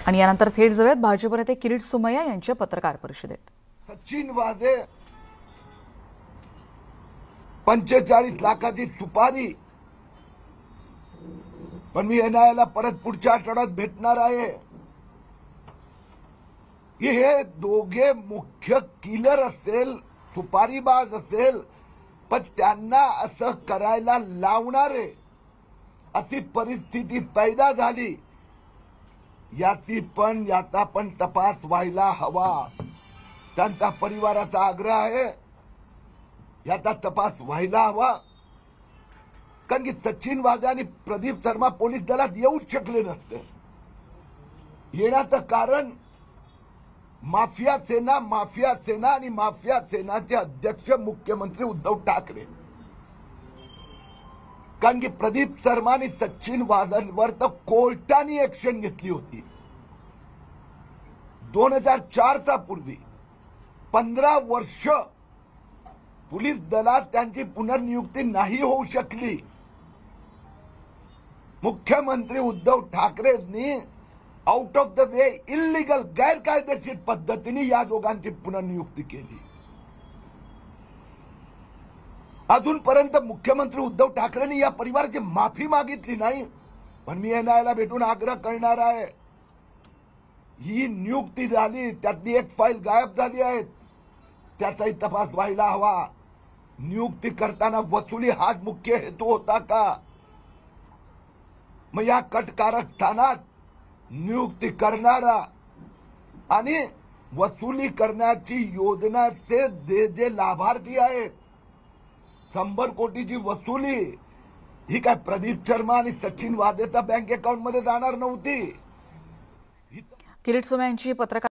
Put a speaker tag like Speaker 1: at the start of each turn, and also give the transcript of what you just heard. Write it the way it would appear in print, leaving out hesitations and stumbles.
Speaker 1: आणि यानंतर थेट जाऊयात भाजप नेते किरीट सोमय्या यांच्या पत्रकार परिषदेत।
Speaker 2: सचिन वाझे 45 लाखाची सुपारी, पण मी एनआयला परत पुढच्या आठवड्यात भेटणार आहे। हे दोघे मुख्य किलर असेल, सुपारीबाज असेल, पण त्यांना असं करायला लावणारे अशी परिस्थिती पैदा झाली। याचा पण तपास व्हायला हवा। त्यांचा परिवाराचा आग्रह आहे, याचा तपास व्हायला हवा। कारण की सचिन वाझे आणि प्रदीप शर्मा पोलीस दलात येऊच शकले नसते। येण्याचं कारण माफिया सेना आणि माफिया सेनाचे अध्यक्ष मुख्यमंत्री उद्धव ठाकरे। कारण की प्रदीप शर्मा आणि सचिन वाझेंवर तर कोर्टाने ऍक्शन घेतली होती। 2004 चा पूर्वी 15 वर्ष पोलीस दलात त्यांची पुनर्नियुक्ती नाही होऊ शकली। मुख्यमंत्री उद्धव ठाकरेंनी out of the way illegal गैरकायदेशीर पद्धतीने या दोघांची पुनर्नियुक्ती केली। अजूनपर्यंत मुख्यमंत्री उद्धव ठाकरेंनी या परिवाराची माफी मागितली नाही। पण मी एनआयला भेटून आग्रह करणार आहे, ही नियुक्ती झाली त्यातली एक फाईल गायब झाली आहे, त्याचाही तपास व्हायला हवा। नियुक्ती करताना वसुली हाच मुख्य हेतू होता का? मग या कटकारस्थानात नियुक्ती करणारा आणि वसुली करण्याची योजनाचे जे लाभार्थी आहेत, 100 कोटीची वसुली ही काय प्रदीप शर्मा आणि सचिन वाझेच्या बँक अकाउंट मध्ये जाणार नव्हती।
Speaker 1: किरीट सोमय्या यांची पत्रकार